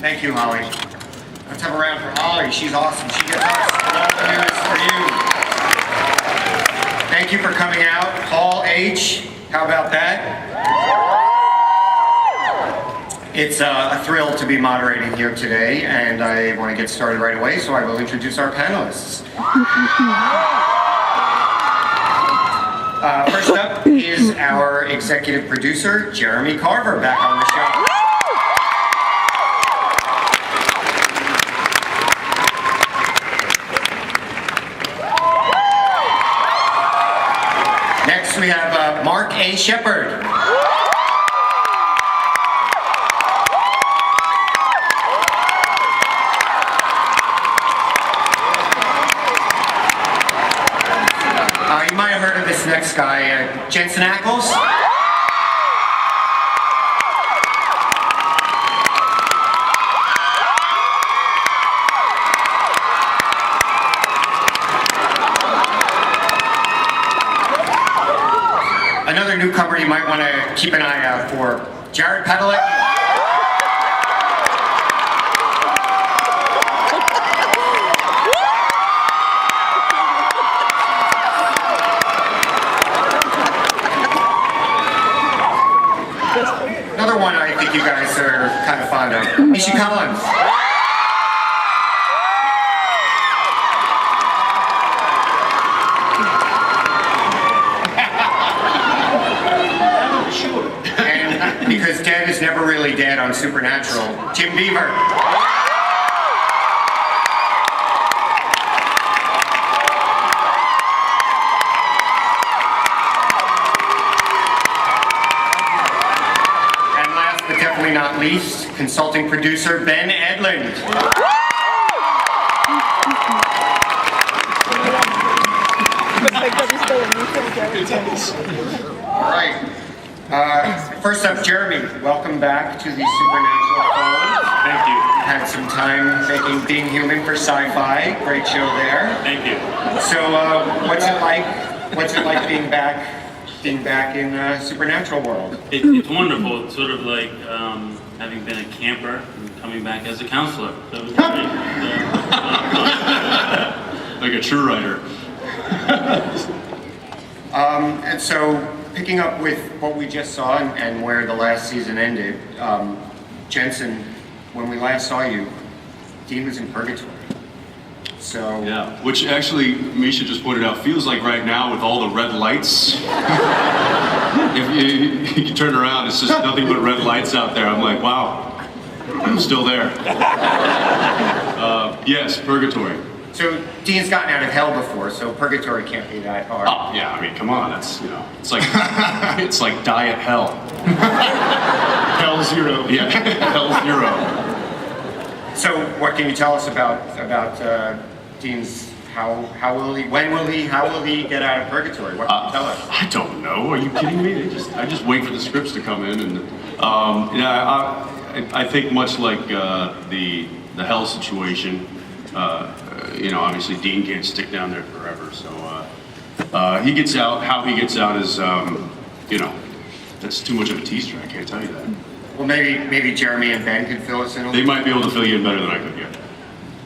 Thank you, Holly. Let's have a round for Holly. She's awesome. She gets us all the news for you. Thank you for coming out. Paul H., how about that? It's a thrill to be moderating here today, and I want to get started right away, so I will introduce our panelists. First up is our executive producer, Jeremy Carver, back on the show. Next we have Mark A. Sheppard. You might have heard of this next guy, Jensen Ackles. Another newcomer you might want to keep an eye out for, Jared Padalecki. Another one I think you guys are kind of fond of, Misha Collins. And because dead is never really dead on Supernatural, Jim Beaver. Not least, consulting producer Ben Edlund. All right. First up, Jeremy, welcome back to the Supernatural fold. Thank you. Had some time making Being Human for Sci-Fi. Great show there. Thank you. So, what's it like? What's it like being back in Supernatural world? It's wonderful. It's sort of like having been a camper and coming back as a counselor. So it's great. Like a true writer. And so, picking up with what we just saw and where the last season ended, Jensen, when we last saw you, Dean was in purgatory. So Yeah, which actually, Misha just pointed out, feels like right now with all the red lights. If you turn around, it's just nothing but red lights out there. I'm like, wow, I'm still there. Yes, purgatory. So Dean's gotten out of hell before, so purgatory can't be that hard. Oh, yeah, I mean, come on, that's, it's like, it's like diet hell. Hell zero. Yeah, hell zero. So what can you tell us about Dean's, how will he get out of purgatory? What can you tell us? I don't know, are you kidding me? I just wait for the scripts to come in, and I think much like the hell situation, obviously Dean can't stick down there forever, so he gets out. How he gets out is, that's too much of a teaser, I can't tell you that. Well, maybe Jeremy and Ben can fill us in a little. They might be able to fill you in better than I could, yeah.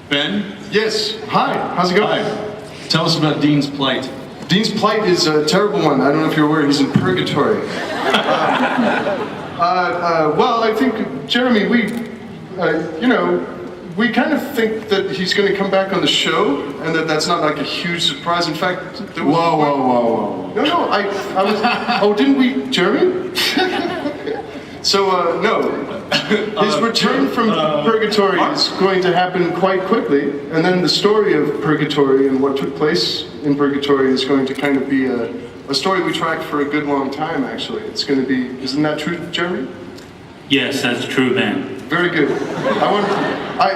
Ben? Yes. Hi. How's it going? Hi. Tell us about Dean's plight. Dean's plight is a terrible one. I don't know if you're aware. He's in purgatory. Well, I think, Jeremy, we kind of think that he's going to come back on the show, and that's not like a huge surprise. In fact, there was Whoa. No, I was. Oh, didn't we, Jeremy? So, no. His return from purgatory is going to happen quite quickly, and then the story of purgatory and what took place in purgatory is going to kind of be a story we track for a good long time, actually. It's going to be, isn't that true, Jeremy? Yes, that's true, Ben. Very good.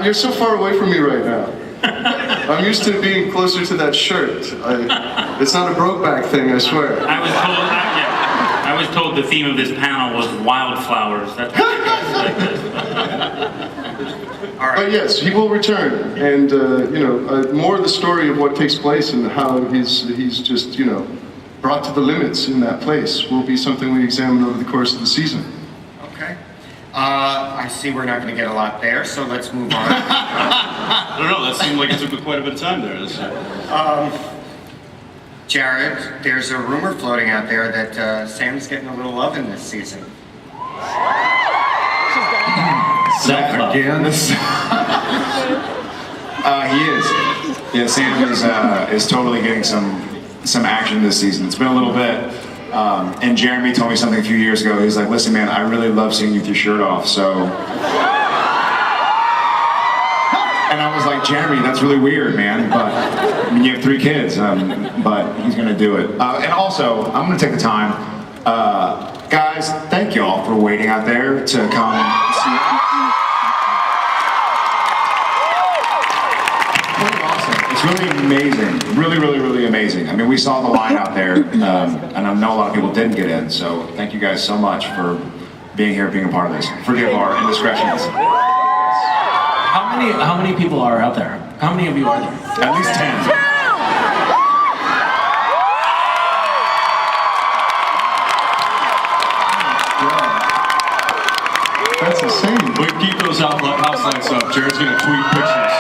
You're so far away from me right now. I'm used to being closer to that shirt. It's not a Brokeback thing, I swear. I was told the theme of this panel was wildflowers. That's like this. All right. But yes, he will return, and more of the story of what takes place and how he's just brought to the limits in that place will be something we examine over the course of the season. Okay. I see we're not going to get a lot there, so let's move on. I don't know, that seemed like it took quite a bit of time there. Jared, there's a rumor floating out there that Sam's getting a little love in this season. That again? He is. Yeah, Sam is totally getting some action this season. It's been a little bit. And Jeremy told me something a few years ago. He's like, listen, man, I really love seeing you with your shirt off, so. And I was like, Jeremy, that's really weird, man. But I mean, you have 3 kids, but he's gonna do it. And also, I'm gonna take the time. Guys, thank you all for waiting out there to come see us. Pretty awesome. It's really amazing. Really amazing. I mean, we saw the line out there, and I know a lot of people didn't get in, so thank you guys so much for being here, being a part of this. Forgive our indiscretions. How many people are out there? How many of you are there? At least 10. That's insane. We keep those house lights up. Jared's gonna tweet pictures.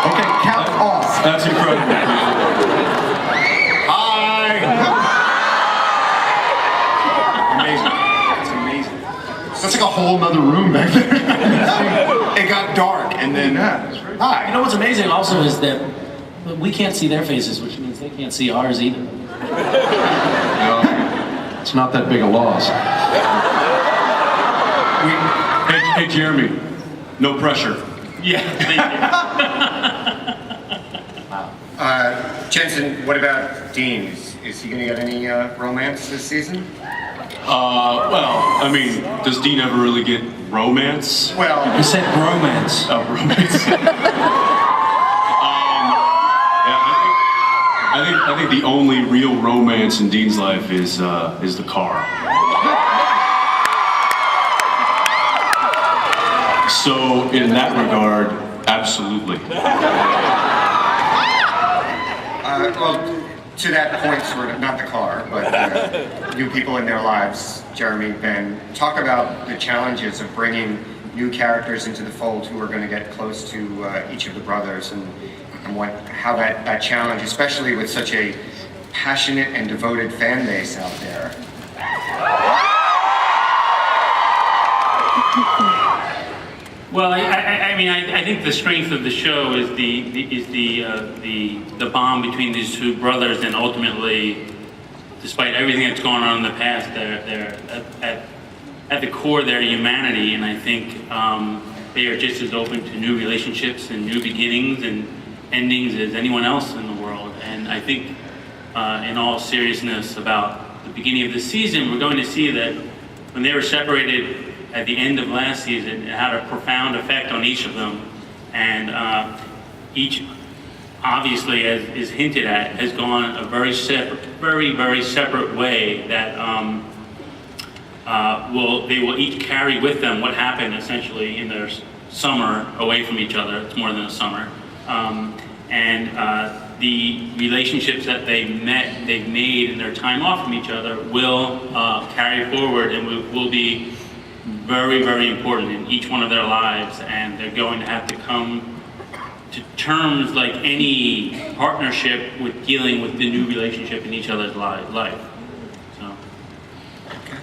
Okay, count off. That's incredible. Hi! Amazing. It's amazing. That's like a whole nother room back there. It got dark, and then hi. You know what's amazing also is that we can't see their faces, which means they can't see ours either. It's not that big a loss. Hey, Jeremy, no pressure. Yeah, thank you. Jensen, what about Dean? Is he going to get any romance this season? Well, I mean, does Dean ever really get romance? Well, You said bromance. Oh, romance. I think the only real romance in Dean's life is the car. So in that regard, absolutely. well, to that point, sort of, not the car, but new people in their lives, Jeremy, Ben, talk about the challenges of bringing new characters into the fold who are going to get close to each of the brothers and how that challenge, especially with such a passionate and devoted fan base out there. Well, I mean, I think the strength of the show is the bond between these 2 brothers, and ultimately, despite everything that's gone on in the past, they're at the core of their humanity, and I think they are just as open to new relationships and new beginnings and endings as anyone else in the world. And I think, in all seriousness, about the beginning of the season, we're going to see that when they were separated at the end of last season, it had a profound effect on each of them. And each, obviously, as is hinted at, has gone a very separate way that they will each carry with them what happened essentially in their summer away from each other. It's more than a summer. The relationships that they've made in their time off from each other will carry forward and will be very important in each one of their lives, and they're going to have to come to terms like any partnership with dealing with the new relationship in each other's life. So.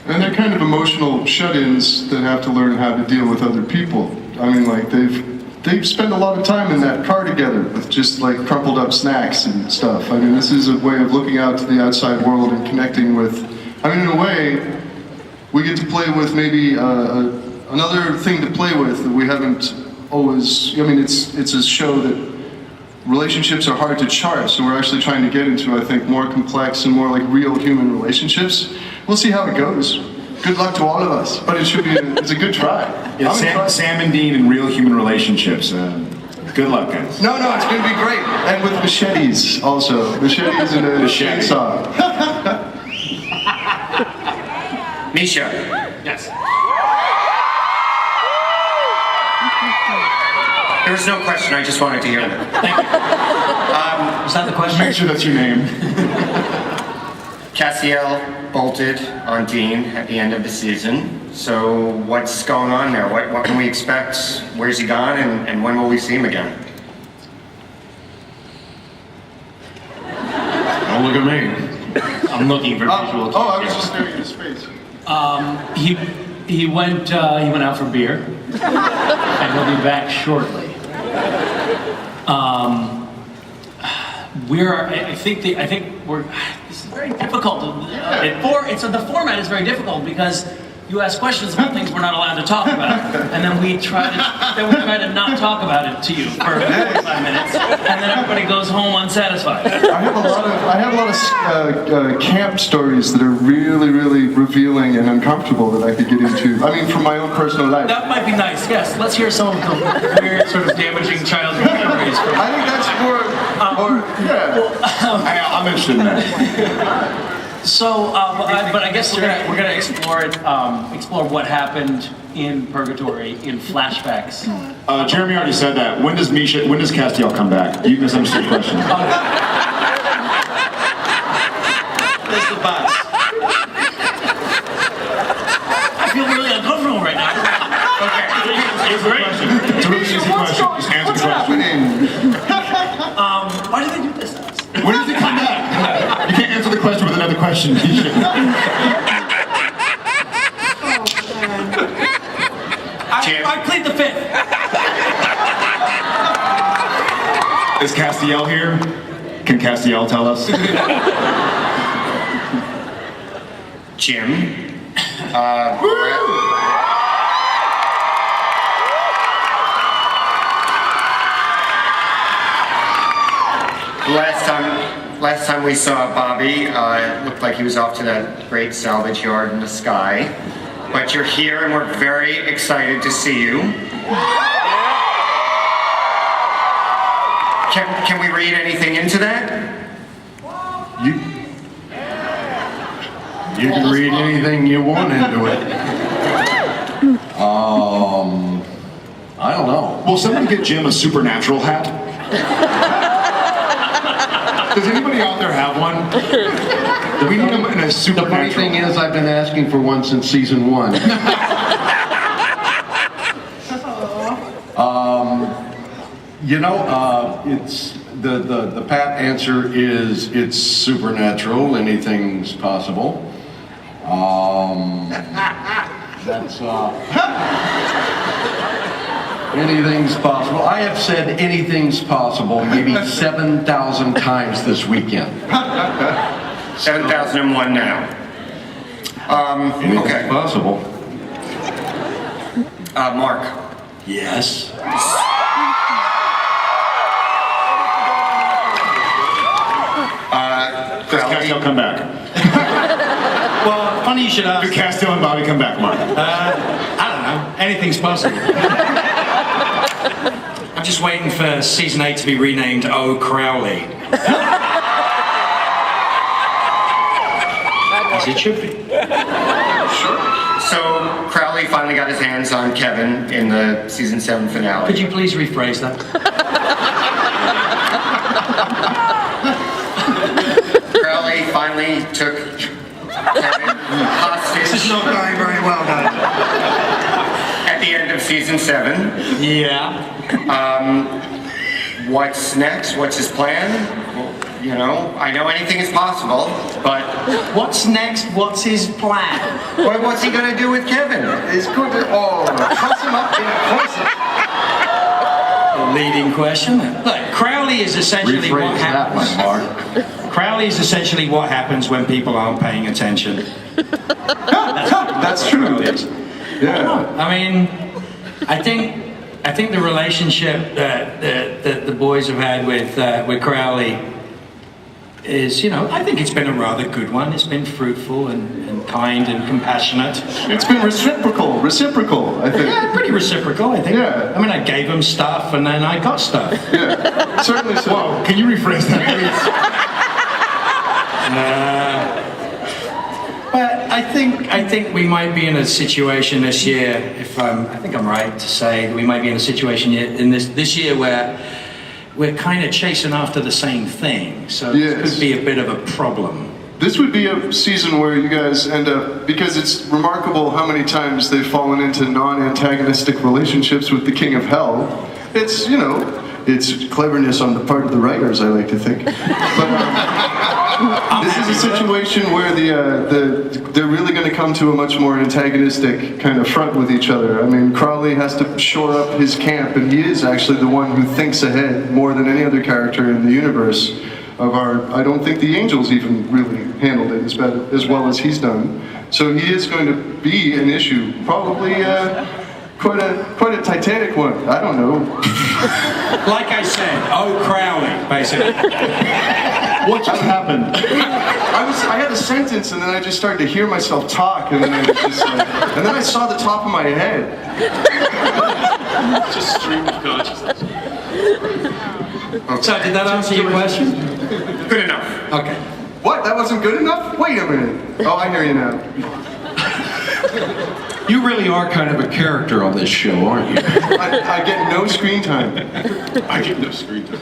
And they're kind of emotional shut-ins that have to learn how to deal with other people. I mean, like, they've spent a lot of time in that car together with just like crumpled up snacks and stuff. I mean, this is a way of looking out to the outside world and connecting with, I mean, in a way, we get to play with maybe another thing to play with that we haven't always, I mean, it's a show that relationships are hard to chart, so we're actually trying to get into, I think, more complex and more like real human relationships. We'll see how it goes. Good luck to all of us, but it should be, it's a good try. Yeah, Sam and Dean in real human relationships. Good luck, guys. No, it's going to be great. And with machetes also. Machetes and a chainsaw. Misha. Yes. There was no question, I just wanted to hear that. Thank you. Was that the question? Make sure that's your name. Castiel bolted on Dean at the end of the season. So what's going on there? What can we expect? Where's he gone, and when will we see him again? Don't look at me. I'm looking for visual. I was just staring at his face. He went out for beer, and he'll be back shortly. I think we're. This is very difficult. The format is very difficult because you ask questions about things we're not allowed to talk about, and then we try to not talk about it to you for 45 minutes, and then everybody goes home unsatisfied. I have a lot of camp stories that are really, really revealing and uncomfortable that I could get into. I mean, from my own personal life. That might be nice. Yes, let's hear some of the weird, sort of damaging childhood memories. I think that's I'm interested in that. So, but I guess we're gonna explore it. Explore what happened in Purgatory in flashbacks. Jeremy already said that. When does Castiel come back? You misunderstood the question. There's the bus. I feel really uncomfortable right now. Okay, It's a great question. It's a really easy question. Just answer the question. Why do they do this to us? When does he come back? You can't answer the question with another question. I plead the fifth. Is Castiel here? Can Castiel tell us? Jim. Last time we saw Bobby, it looked like he was off to that great salvage yard in the sky. But you're here and we're very excited to see you. Can we read anything into that? You can read anything you want into it. I don't know. Will someone get Jim a supernatural hat? Does anybody out there have one? We need him in a supernatural. The funny thing is, I've been asking for one since season 1. It's the pat answer is it's supernatural. Anything's possible. Anything's possible. I have said anything's possible maybe 7,000 times this weekend. 7,001 now. Anything's Okay. possible. Mark. Yes. Does Castiel come back? Well, funny you should ask. Do Castiel and Bobby come back, Mark? I don't know. Anything's possible. I'm just waiting for season 8 to be renamed Oh Crowley. As it should be. So Crowley finally got his hands on Kevin in the season 7 finale. Could you please rephrase that? Crowley finally took Kevin hostage. This is not going very well, though. At the end of season 7. Yeah. What's next? What's his plan? Well, you know, I know anything is possible, but What's next? What's his plan? what's he gonna do with Kevin? It's good to truss him up in a Leading question. Look, Crowley is essentially what Rephrase that happens. one, Mark. Crowley is essentially what happens when people aren't paying attention. That's true. Yeah. I mean, I think the relationship that the boys have had with Crowley is, I think it's been a rather good one. It's been fruitful and kind and compassionate. It's been reciprocal, I think. Yeah, pretty reciprocal, I think. Yeah. I mean, I gave him stuff and then I got stuff. Yeah, certainly so. Whoa, can you rephrase that, please? But I think we might be in a situation this year, I think I'm right to say, we might be in a situation in this year where we're kind of chasing after the same thing. So Yes. this could be a bit of a problem. This would be a season where you guys end up, because it's remarkable how many times they've fallen into non-antagonistic relationships with the King of Hell. It's, you know, it's cleverness on the part of the writers, I like to think. But this is a situation where they're really going to come to a much more antagonistic kind of front with each other. I mean, Crowley has to shore up his camp, and he is actually the one who thinks ahead more than any other character in the universe. I don't think the Angels even really handled it as well as he's done. So he is going to be an issue, probably quite a titanic one. I don't know. Like I said, Crowley, basically. What just happened? I had a sentence and then I just started to hear myself talk, and then I was just like, and then I saw the top of my head. Just stream of consciousness. So did that answer your question? Good enough. Okay. What? That wasn't good enough? Wait a minute. Oh, I hear you now. You really are kind of a character on this show, aren't you? I get no screen time. I get no screen time.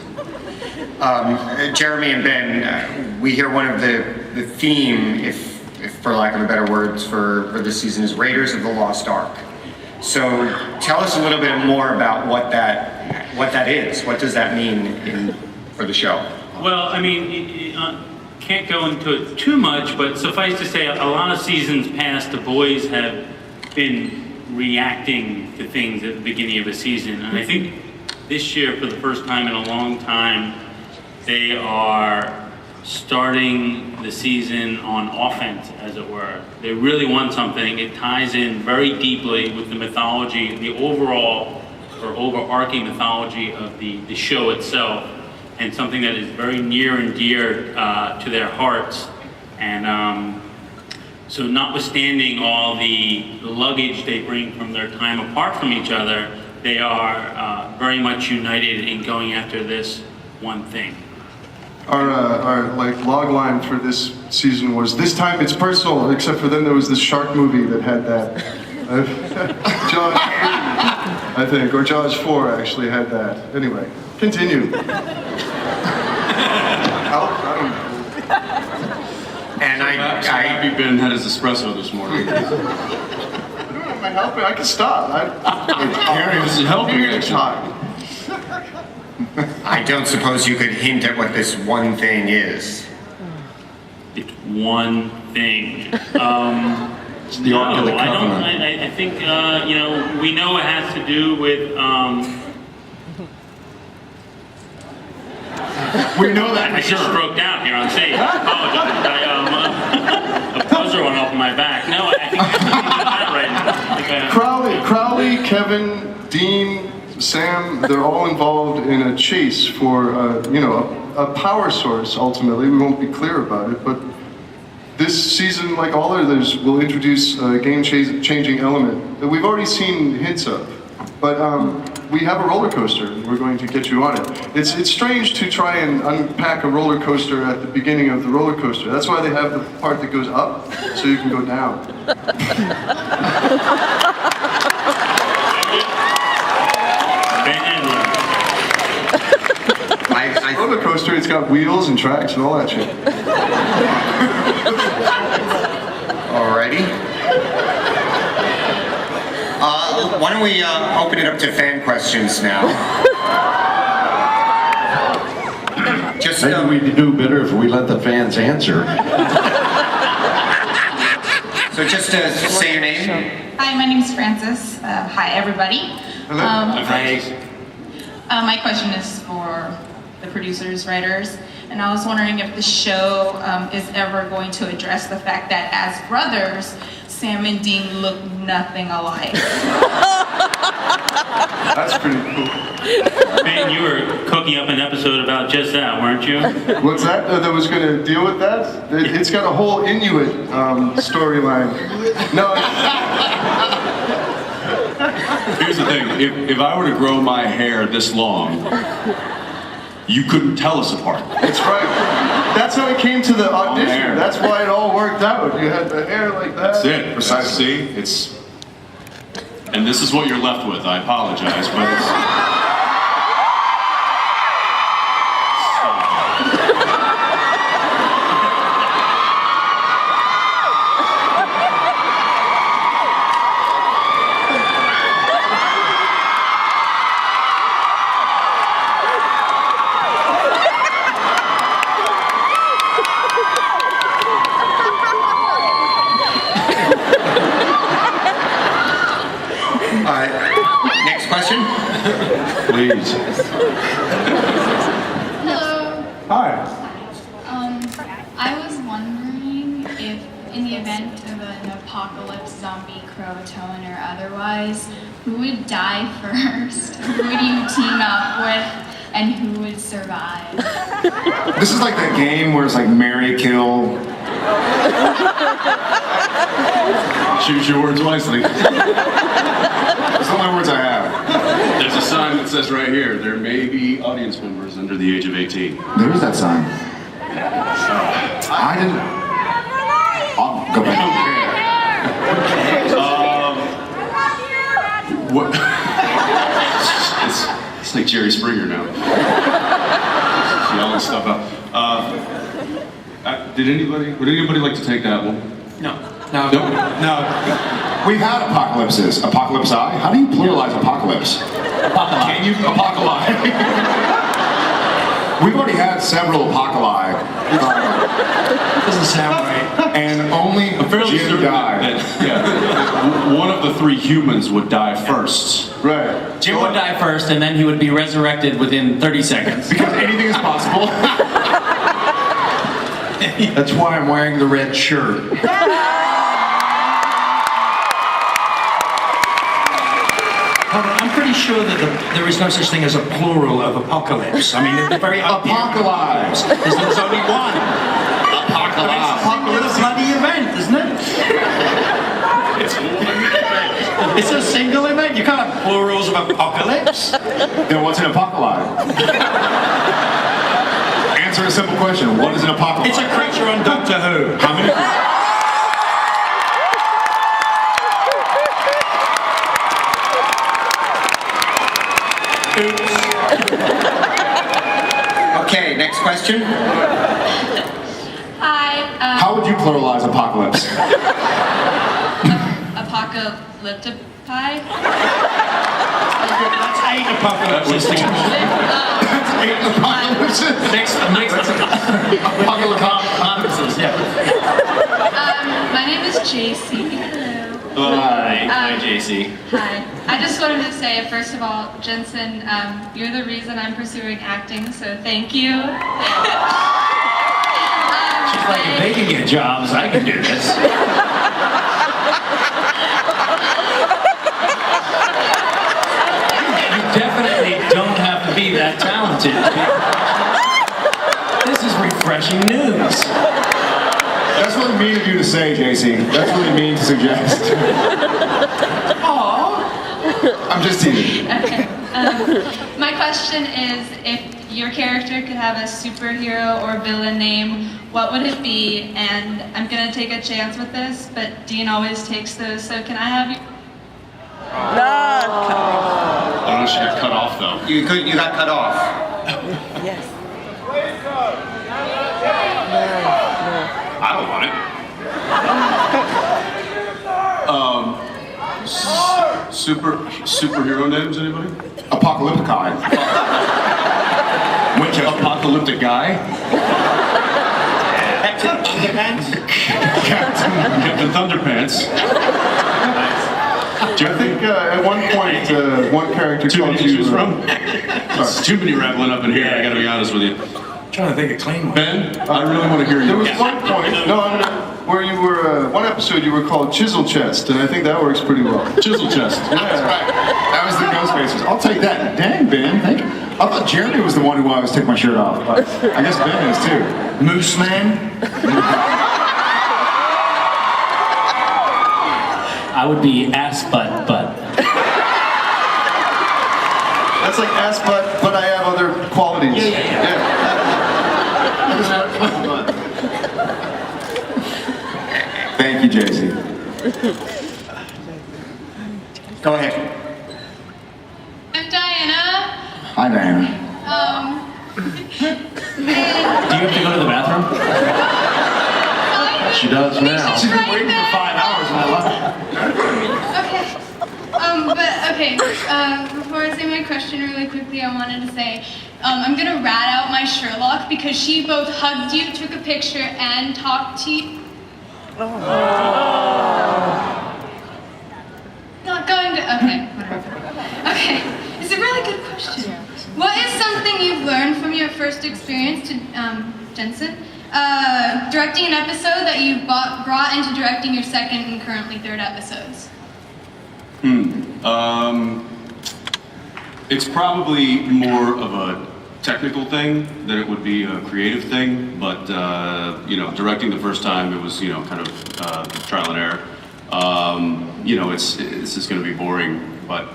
Jeremy and Ben, we hear one of the theme, if for lack of a better words, for this season is Raiders of the Lost Ark. So tell us a little bit more about what that is. What does that mean for the show? Well, I mean, can't go into it too much, but suffice to say, a lot of seasons past, the boys have been reacting to things at the beginning of a season. And I think this year, for the first time in a long time, they are starting the season on offense, as it were. They really want something. It ties in very deeply with the mythology, the overall or overarching mythology of the show itself, and something that is very near and dear to their hearts. And so notwithstanding all the luggage they bring from their time apart from each other, they are very much united in going after this one thing. Our like log line for this season was, this time it's personal, except for then there was this shark movie that had that. Jaws 3, I think, or Jaws 4 actually had that. Anyway, continue. I don't know. And I'm happy Ben had his espresso this morning. Am I helping? I can stop. Gary, this is helping I'm here to actually. talk. I don't suppose you could hint at what this one thing is. It's one thing. It's the Ark of the I don't. Covenant. I think you know, we know it has to do with. We know that I for just sure. stroked out here on stage. I apologize. A buzzer went off my back. No, I think I'm that right now. I think Crowley, Kevin, Dean, Sam, they're all involved in a chase for, a power source, ultimately. We won't be clear about it, but this season, like all others, will introduce a game-changing element that we've already seen hints of. But we have a roller coaster, and we're going to get you on it. It's strange to try and unpack a roller coaster at the beginning of the roller coaster. That's why they have the part that goes up, so you can go down. Ben Edlund. Roller coaster, it's got wheels and tracks and all that shit. Alrighty. Why don't we open it up to fan questions now? Just Maybe we'd do better if we let the fans answer. so just say your name. Hi, my name is Francis. Hi, everybody. My question is for the producers, writers, and I was wondering if the show is ever going to address the fact that as brothers, Sam and Dean look nothing alike. That's pretty cool. Ben, you were cooking up an episode about just that, weren't you? What's that? That was going to deal with that? It's got a whole Inuit storyline. No. Here's the thing, if I were to grow my hair this long, you couldn't tell us apart. It's right. That's how it came to the audition. hair. That's why it all worked out. You had the hair like that. That's it, precisely. See, and this is what you're left with. I apologize, but it's... Please. Hello. Hi. I was wondering if, in the event of an apocalypse, zombie, crow-tone, or otherwise, who would die first? Who would you team up with, and who would survive? This is like that game where it's like marry, kill. Choose your words wisely. That's the only words I have. There's a sign that says right here, there may be audience members under the age of 18. There is that sign. I didn't. I'll go back. What? it's like Jerry Springer now. Yelling stuff out. Would anybody like to take that one? No. No. We've had apocalypses. Apocalypse I? How do you pluralize apocalypse? Can you apocalypse? We've already had several apocalypse. Doesn't sound right. And only Jim died. One of the three humans would die first. Right. Jim would die first, and then he would be resurrected within 30 seconds. Because anything is possible. That's why I'm wearing the red shirt. I'm pretty sure that there is no such thing as a plural of apocalypse. I mean, they're very Apocalypse. There's only one. Apocalypse. It's a bloody event, isn't it? It's a single event. You can't have plurals of apocalypse. Then what's an apocalypse? Answer a simple question. What is an apocalypse? It's a creature on Doctor Who. How many? Okay, next question. Hi. How would you pluralize apocalypse? Apocalyptic pie? That's 8 apocalypses. That's 8 apocalypses. Next apocalypses, yeah. My name is JC. Hello. Hi, JC. Hi. I just wanted to say, first of all, Jensen, you're the reason I'm pursuing acting, so thank you. She's like, if they can get jobs, I can do this. You definitely don't have to be that talented. This is refreshing news. That's really mean of you to say, JC. That's really mean to suggest. Aww. I'm just teasing. Okay. My question is, if your character could have a superhero or villain name, what would it be? And I'm gonna take a chance with this, but Dean always takes those, so can I have you? I don't know, she got cut off though. You got cut off. Yes. I don't want it. Superhero names, anybody? Apocalyptic. Winchester. Apocalyptic guy? Captain Underpants? Captain Thunderpants. I think at one point, one character Too called many to choose you... from? There's too many rattling up in here, I gotta be honest with you. I'm trying to think of clean one. Ben, I really want to hear you. There was one point, where you were, one episode you were called Chisel Chest, and I think that works pretty well. Chisel chest. That's right. That was the Ghostfacers. I'll take that. Dang, Ben. Thank you. I thought Jeremy was the one who always took my shirt off, but I guess Ben is too. Moose Man? I would be ass butt. That's like ass butt, but I have other qualities. Yeah. Thank you, JC. Go ahead. I'm Diana. Hi, Diana. Do you have to go to the bathroom? She does now. She's right Waiting for there. 5 hours and I love it. Before I say my question really quickly, I wanted to say, I'm gonna rat out my Sherlock because she both hugged you, took a picture, and talked to you. Not going to, okay, whatever. Okay, It's a really good question. What is something you've learned from your first experience to Jensen? Directing an episode that you brought into directing your second and currently third episodes? It's probably more of a technical thing than it would be a creative thing, but directing the first time, it was kind of trial and error. It's just going to be boring, but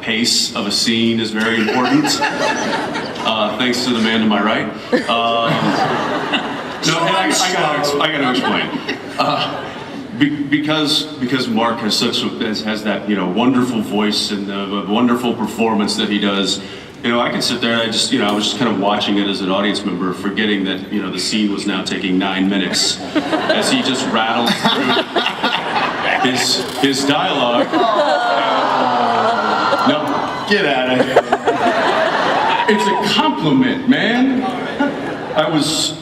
pace of a scene is very important. Thanks to the man to my right. I gotta explain. Because Mark has has that wonderful voice and a wonderful performance that he does. I could sit there and I was just kind of watching it as an audience member, forgetting that the scene was now taking 9 minutes as he just rattles through his dialogue. No, get out of here. It's a compliment, man. I was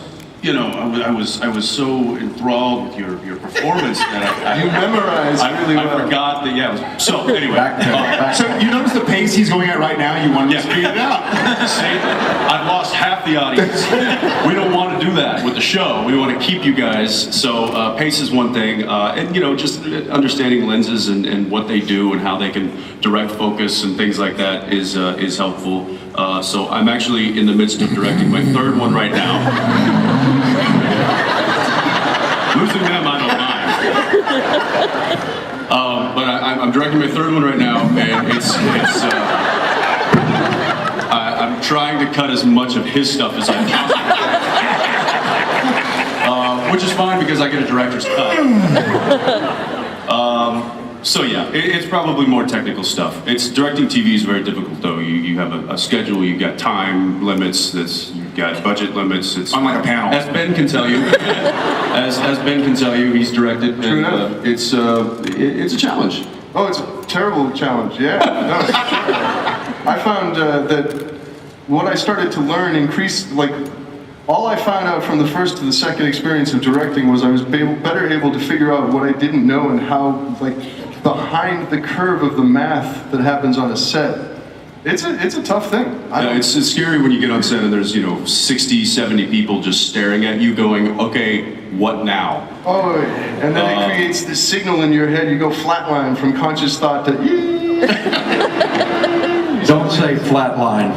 so enthralled with your performance that You memorized really well. I forgot that. So anyway, So you notice the pace he's going at right now? You want to speed it up. See, I've lost half the audience. We don't want to do that with the show. We want to keep you guys. So pace is one thing, and just understanding lenses and what they do and how they can direct focus and things like that is helpful. So I'm actually in the midst of directing my third one right now. Losing them, I don't mind. But I'm directing my third one right now, and I'm trying to cut as much of his stuff as I can. Which is fine because I get a director's cut. So yeah, it's probably more technical stuff. Directing TV is very difficult though. You have a schedule, you've got time limits, you've got budget limits. It's unlike a panel. As Ben can tell you, as Ben can tell you, he's directed. True and, enough. it's a challenge. Oh, it's a terrible challenge, yeah. No, for sure. I found that what I started to learn increased, all I found out from the first to the second experience of directing was I was better able to figure out what I didn't know and how, behind the curve of the math that happens on a set. It's a tough thing. It's scary when you get on set and there's 60, 70 people just staring at you going, okay, what now? Oh, and then it creates this signal in your head. You go flatline from conscious thought to Don't say flatline.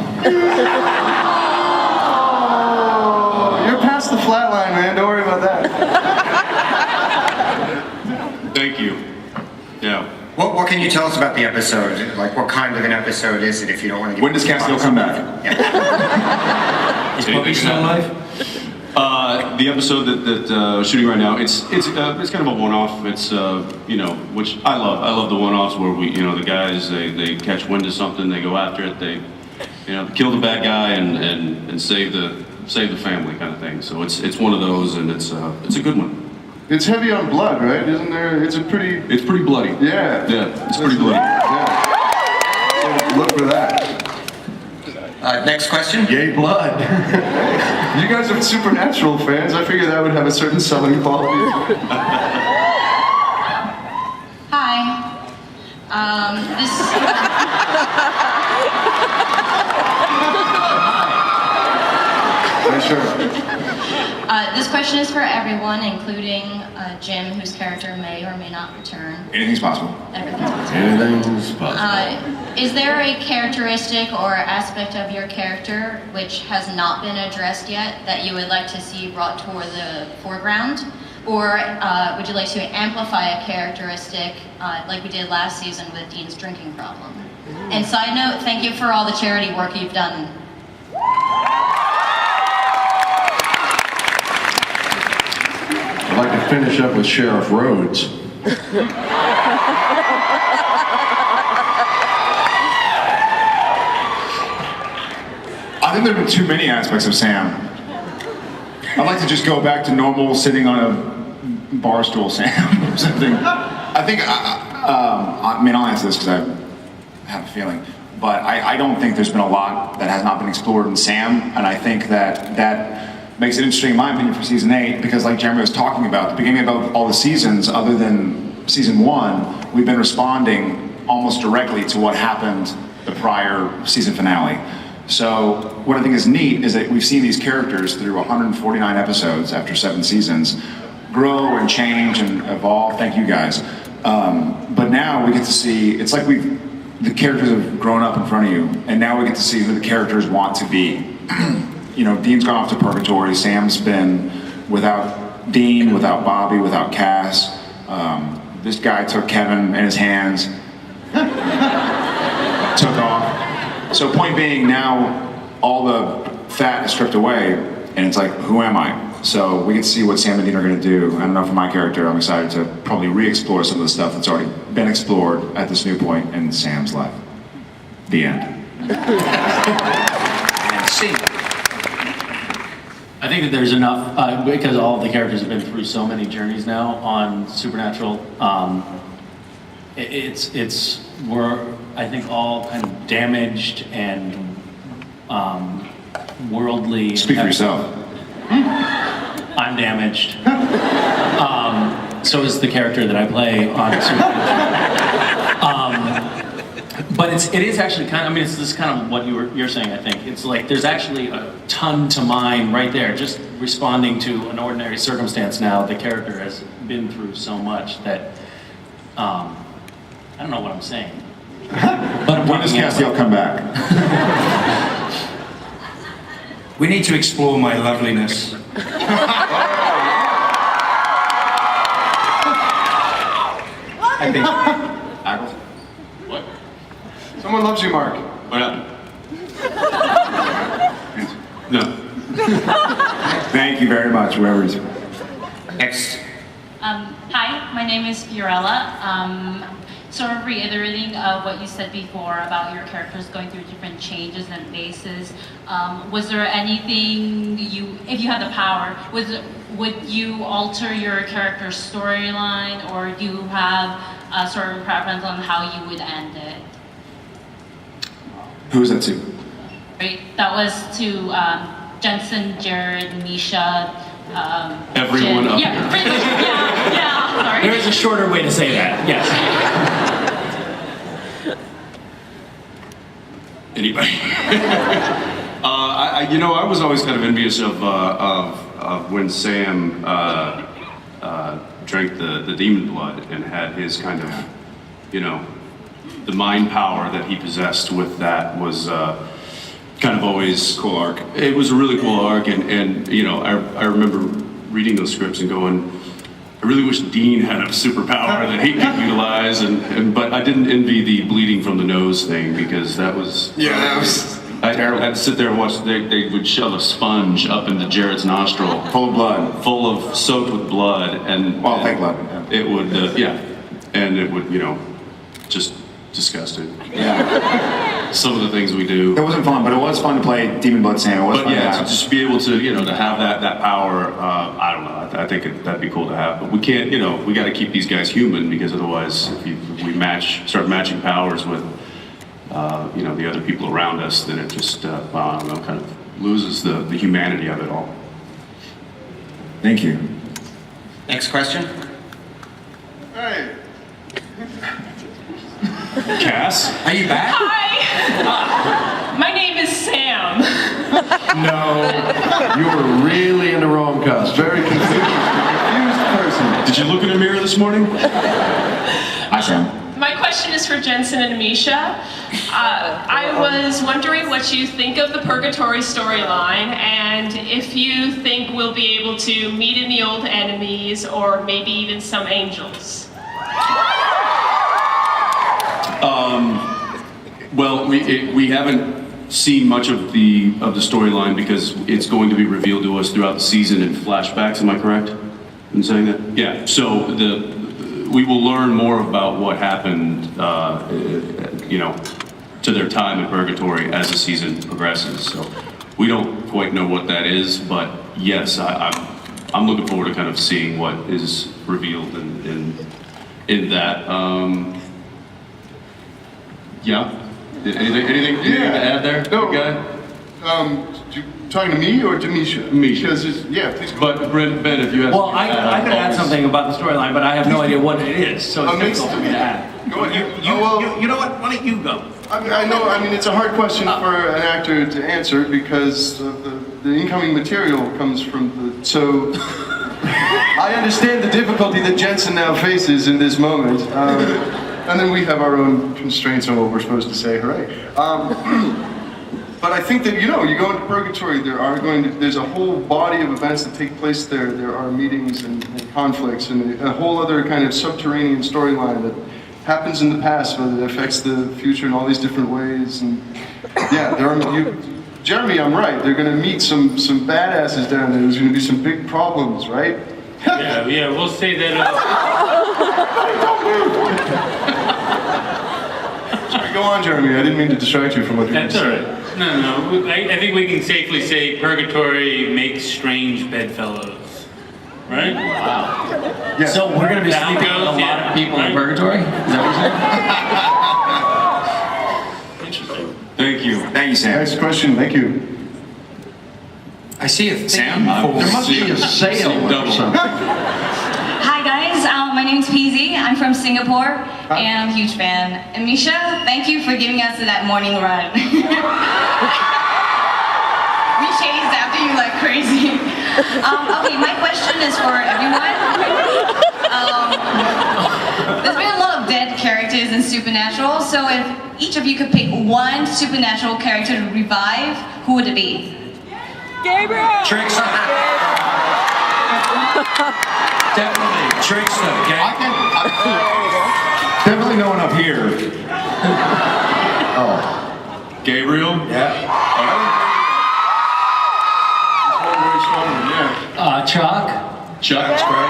You're past the flatline, man. Don't worry about that. Thank you. Yeah. What can you tell us about the episode? What kind of an episode is it, if you don't want to give... When does Castiel come back? Yeah. Is Bobby still alive? The episode that shooting right now, it's kind of a one-off. It's which I love. I love the one-offs where the guys they catch wind of something, they go after it, they kill the bad guy and save the family kind of thing. So it's one of those, and it's a good one. It's heavy on blood, right? Isn't there? It's pretty bloody. Yeah. Yeah, it's pretty bloody. Yeah. So look for that. Next question. Yay, blood. You guys are Supernatural fans. I figured that would have a certain selling quality. Hi. Sure. This question is for everyone, including Jim, whose character may or may not return. Anything's possible. Everything's possible. Anything's possible. Is there a characteristic or aspect of your character which has not been addressed yet that you would like to see brought toward the foreground? Or would you like to amplify a characteristic like we did last season with Dean's drinking problem? And side note, thank you for all the charity work you've done. I'd like to finish up with Sheriff Rhodes. I think there have been too many aspects of Sam. I'd like to just go back to normal sitting on a bar stool Sam or something. I think, I'll answer this because I have a feeling, but I don't think there's been a lot that has not been explored in Sam, and I think that makes it interesting in my opinion for season 8, because like Jeremy was talking about, the beginning of all the seasons, other than season 1, we've been responding almost directly to what happened the prior season finale. So what I think is neat is that we've seen these characters through 149 episodes after 7 seasons grow and change and evolve. Thank you guys. But now we get to see, it's like the characters have grown up in front of you, and now we get to see who the characters want to be. You know, Dean's gone off to purgatory. Sam's been without Dean, without Bobby, without Cass. This guy took Kevin in his hands, took off. So point being, now all the fat is stripped away, and it's like, who am I? So we get to see what Sam and Dean are going to do. I don't know, for my character, I'm excited to probably re-explore some of the stuff that's already been explored at this new point in Sam's life. The end. And see. I think that there's enough, because all of the characters have been through so many journeys now on Supernatural. We're, I think, all kind of damaged and worldly. Speak for yourself. I'm damaged. So is the character that I play on Supernatural. But it is actually kind of, I mean, it's this kind of what you're saying, I think. It's like there's actually a ton to mine right there, just responding to an ordinary circumstance now. The character has been through so much that, I don't know what I'm saying. But When does Castiel come back? We need to explore my loveliness. I think. Ackles? What? Someone loves you, Mark. What happened? No. Thank you very much, whoever is. Next. Hi, my name is Fiorella. Sort of reiterating what you said before about your characters going through different changes and phases. Was there anything if you had the power, would you alter your character's storyline, or do you have a sort of preference on how you would end it? Who is that to? Right, that was to Jensen, Jared, Misha. Everyone up yeah, here. pretty much, yeah, sorry. There is a shorter way to say that, yes. Anybody? I was always kind of envious of when Sam drank the demon blood and had his kind of, the mind power that he possessed with that was kind of always Cool arc. It was a really cool arc, and I remember reading those scripts and going, I really wish Dean had a superpower that he could utilize, but I didn't envy the bleeding from the nose thing, because that was I'd sit there and watch. They would shove a sponge up into Jared's nostril, Full of blood. soaked with blood, and Fake blood. it would and it would just disgusting. Yeah. Some of the things we do. It wasn't fun, but it was fun to play Demon Blood Sam. It was But fun yeah, to to just be able to, to have that power, I don't know, I think that'd be cool to have. But we can't, we got to keep these guys human, because otherwise, if we start matching powers with, the other people around us, then it just, I don't know, kind of loses the humanity of it all. Thank you. Next question. Hey. Cass? Are you back? Hi! My name is Sam. No, you were really in the wrong costume. Very confused person. Did you look in the mirror this morning? Hi, Sam. My question is for Jensen and Misha. I was wondering what you think of the Purgatory storyline, and if you think we'll be able to meet any old enemies, or maybe even some angels. Well, we haven't seen much of the storyline, because it's going to be revealed to us throughout the season in flashbacks. Am I correct in saying that? Yeah. So we will learn more about what happened, to their time in Purgatory as the season progresses. So we don't quite know what that is, but yes, I'm looking forward to kind of seeing what is revealed in that. Yeah. Anything to add there? No. Guy? You talking to me or to Misha? Misha. Because please. But Ben, if you have. Well, I could add something about the storyline, but I have no idea what it is, so it's difficult for me to add. Go ahead. You know what? Why don't you go? I know, I mean, it's a hard question for an actor to answer because the incoming material comes from the, so I understand the difficulty that Jensen now faces in this moment. And then we have our own constraints on what we're supposed to say, hooray. But I think that, you know, you go into purgatory, there's a whole body of events that take place there. There are meetings and conflicts and a whole other kind of subterranean storyline that happens in the past, but it affects the future in all these different ways. And yeah, Jeremy, I'm right. They're going to meet some badasses down there. There's going to be some big problems, right? yeah, we'll say that. Sorry, go on, Jeremy. I didn't mean to distract you from what you were saying. That's all right. No. I think we can safely say purgatory makes strange bedfellows, right? Wow. Yeah. So we're going to be sleeping with a lot of people in purgatory? Is that what you're saying? Interesting. Thank you. Thank you, Sam. Next question. Thank you. I see a theme. Sam? There must be a sale or something. Hi guys, my name's Peasy. I'm from Singapore, and I'm a huge fan. And Misha, thank you for giving us that morning run. We chased after you like crazy. Okay, my question is for everyone. There's been a lot of dead characters in Supernatural, so if each of you could pick one Supernatural character to revive, who would it be? Gabriel! Trickster. Definitely. Trickster. Definitely no one up here. Oh. Gabriel? Yeah. Chuck? Chuck, that's great.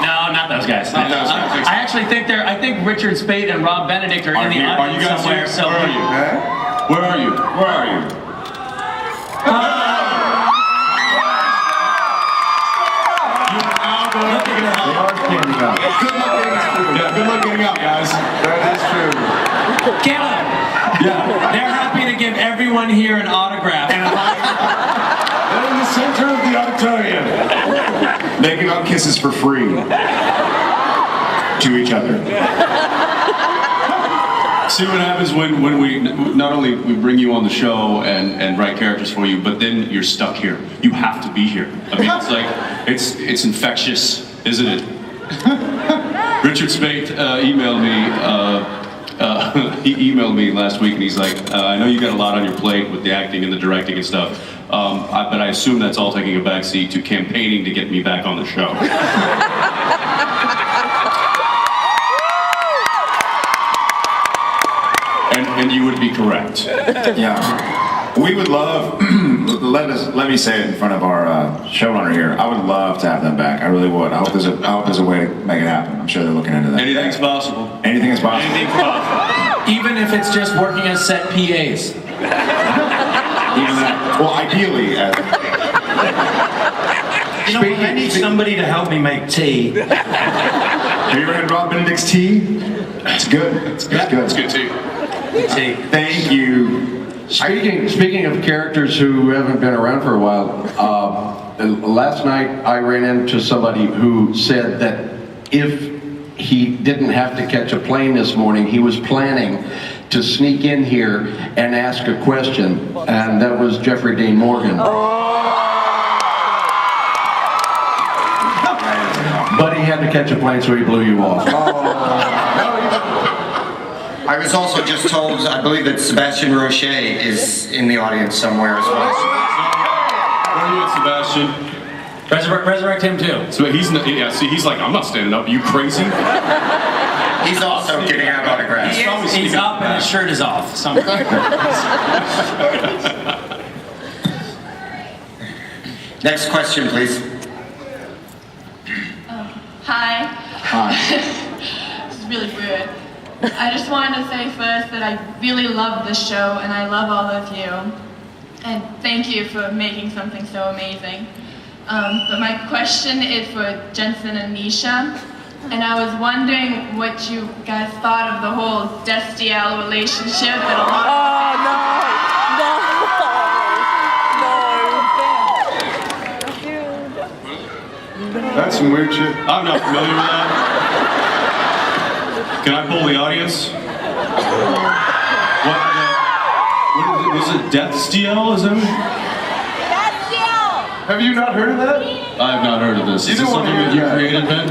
No, not those guys. Not those guys. I actually think I think Richard Spade and Rob Benedict are in the Are you audience guys somewhere. here? So Where are you? Where are you? Where are you? Good luck getting out, guys. That is true. Caleb! Yeah. They're happy to give everyone here an autograph. They're in the center of the auditorium. They give out kisses for free to each other. See what happens when we not only we bring you on the show and write characters for you, but then you're stuck here. You have to be here. I mean, it's like it's infectious, isn't it? Richard Spate emailed me. He emailed me last week, and he's like, "I know you got a lot on your plate with the acting and the directing and stuff, but I assume that's all taking a backseat to campaigning to get me back on the show." And you would be correct. Yeah. We would love, let me say it in front of our showrunner here, I would love to have them back. I really would. I hope there's a way to make it happen. I'm sure they're looking into that. Anything's possible. Anything is possible. Anything's possible. Even if it's just working as set PAs. Even that. Well, ideally, You know, I need somebody to help me make tea. have you ever had Rob Benedict's tea? It's good. It's good. It's good too. Tea. Thank you. Speaking of characters who haven't been around for a while, last night I ran into somebody who said that if he didn't have to catch a plane this morning, he was planning to sneak in here and ask a question, and that was Jeffrey Dean Morgan. But he had to catch a plane, so he blew you off. I was also just told, I believe that Sebastian Roche is in the audience somewhere as well. Where are you at, Sebastian? Resurrect him too. So he's not, yeah. See, he's like, I'm not standing up. You crazy? He's also giving out autographs. He's up and his shirt is off. Next question, please. Hi. Hi. This is really weird. I just wanted to say first that I really love this show and I love all of you. And thank you for making something so amazing. But my question is for Jensen and Misha. And I was wondering what you guys thought of the whole Destiel relationship that a lot of That's some weird shit. I'm not familiar with that. Can I poll the audience? Was it Death Steal? Is that? Have you not heard of that? I have not heard of this. You Is don't this want to something hear that you that. created, Ben?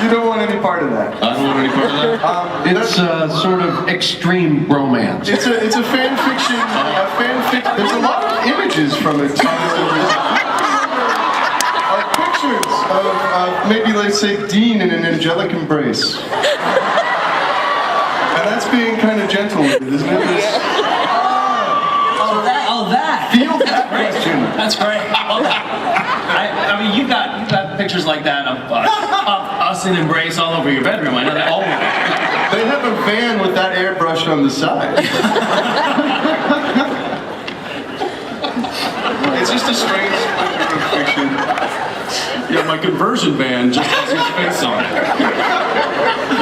You don't want any part of that. I don't want any part of that. It's sort of extreme bromance. It's a fan fiction. There's a lot of images from it. Pictures of maybe, let's say, Dean in an angelic embrace. And that's being kind of gentle with it, isn't it? That. Feel that question. That's great. I mean, you've got pictures like that of us in embrace all over your bedroom. I know that. Oh. They have a van with that airbrushed on the side. It's just a strange spectrum of fiction. Yeah, my conversion van just has his face on it.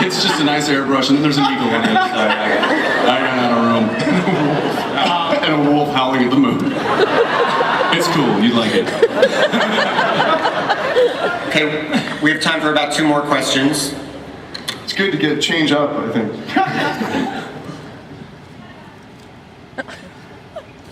It's just a nice airbrush, and then there's an eagle on the other side. I ran out of room. And a wolf howling at the moon. It's cool, you'd like it. Okay, we have time for about 2 more questions. It's good to get change up, I think.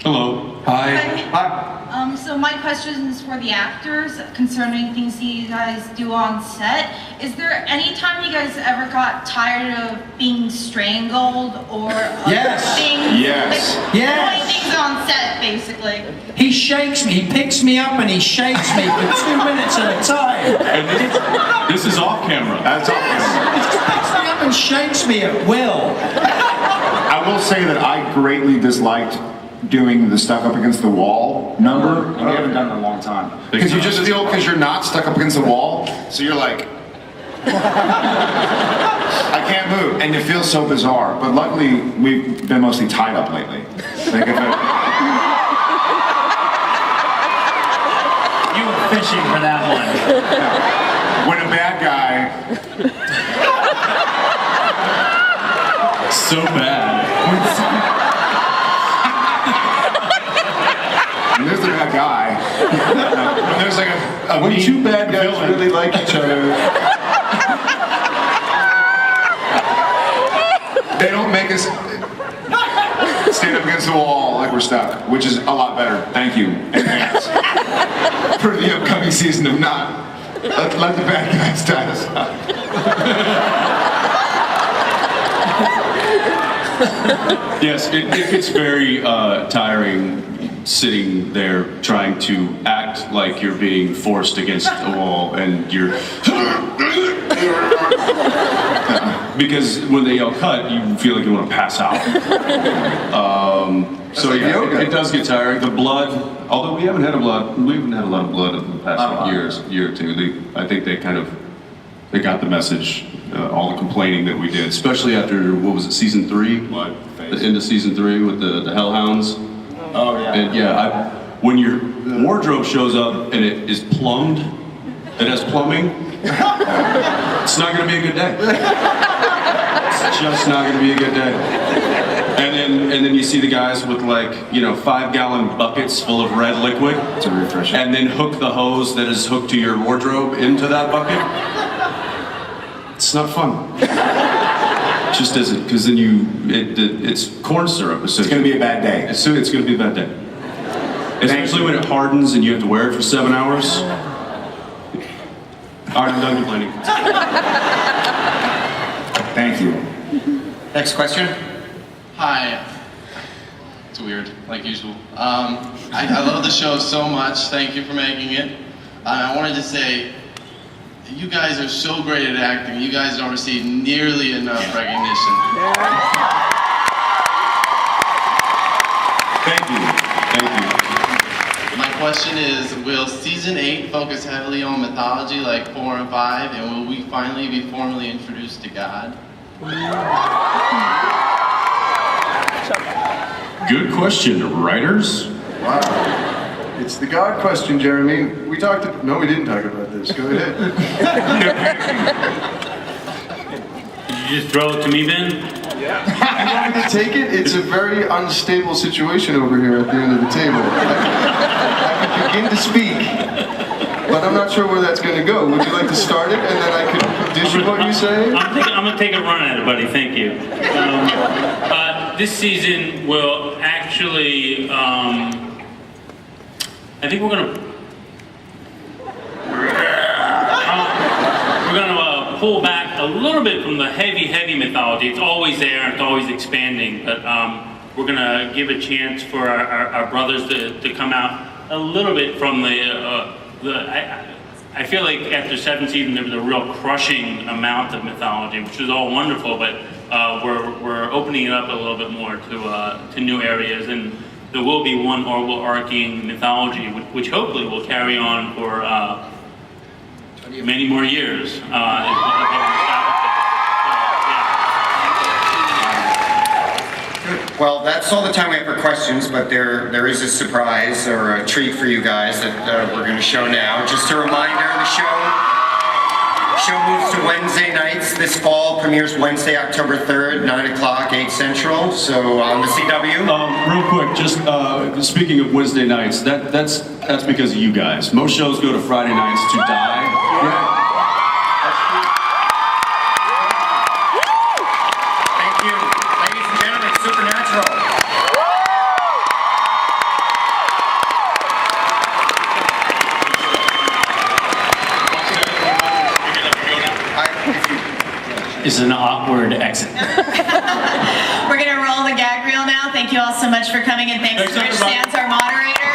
Hello. Hi. Hi. So my question is for the actors concerning things you guys do on set. Is there any time you guys ever got tired of being strangled or Yes. things? Yes. Yes. Doing things on set, basically. He shakes me, he picks me up and he shakes me for 2 minutes at a time. And this is off camera. That's all. He just picks me up and shakes me at will. I will say that I greatly disliked doing the stuck up against the wall number. We haven't done it in a long time. Because you just feel, because you're not stuck up against the wall, so you're like, I can't move, and it feels so bizarre. But luckily, we've been mostly tied up lately. Like if You were fishing for that one. when a bad guy, So bad. when there's the bad guy, when there's like a When mean 2 bad guys villain, really like each other. they don't make us stand up against the wall like we're stuck, which is a lot better. Thank you in advance for the upcoming season of not let the bad guys tie us up. Yes, it gets very tiring sitting there trying to act like you're being forced against a wall and you're... Because when they yell cut, you feel like you want to pass out. So like yeah, yoga. it does get tiring. The blood, although we haven't had a lot of blood in the past year or two. I think they got the message, all the complaining that we did, especially after, what was it, season 3? The end of season 3 with the Hellhounds. Oh yeah. And yeah, when your wardrobe shows up and it is plumbed, it has plumbing, it's not going to be a good day. It's just not going to be a good day. And then you see the guys with 5-gallon buckets full of red liquid. It's a refresher. And then hook the hose that is hooked to your wardrobe into that bucket. It's not fun. It just isn't, because then it's corn syrup. It's going to be a bad day. It's going to be a bad day. Especially when it hardens and you have to wear it for 7 hours. All right, I'm done complaining. Thank you. Next question. Hi. It's weird, like usual. I love the show so much. Thank you for making it. I wanted to say, you guys are so great at acting. You guys don't receive nearly enough recognition. Thank you. Thank you. My question is, will season 8 focus heavily on mythology like 4 and 5, and will we finally be formally introduced to God? Good question, writers. Wow. It's the God question, Jeremy. No, we didn't talk about this. Go ahead. Did you just throw it to me, Ben? You want me to take it? It's a very unstable situation over here at the end of the table. I can begin to speak. but I'm not sure where that's going to go. Would you like to start it, and then I could condition what you say? I'm gonna take a run at it, buddy. Thank you. This season will actually, I think we're gonna pull back a little bit from the heavy mythology. It's always there, it's always expanding, but we're gonna give a chance for our brothers to come out a little bit from I feel like after 7th season there was a real crushing amount of mythology, which was all wonderful, but we're opening it up a little bit more to new areas, and there will be one overarching mythology, which hopefully will carry on for many more years. Well, that's all the time we have for questions, but there is a surprise or a treat for you guys that we're going to show now. Just a reminder, the show moves to Wednesday nights this fall, premieres Wednesday, October 3rd, 9 o'clock, 8 Central, so on the CW. Real quick, just speaking of Wednesday nights, that's because of you guys. Most shows go to Friday nights to die. Thank you. Ladies and gentlemen, Supernatural. Is an awkward exit. We're gonna roll the gag reel now. Thank you all so much for coming, and thanks to Rich Sands, our moderator.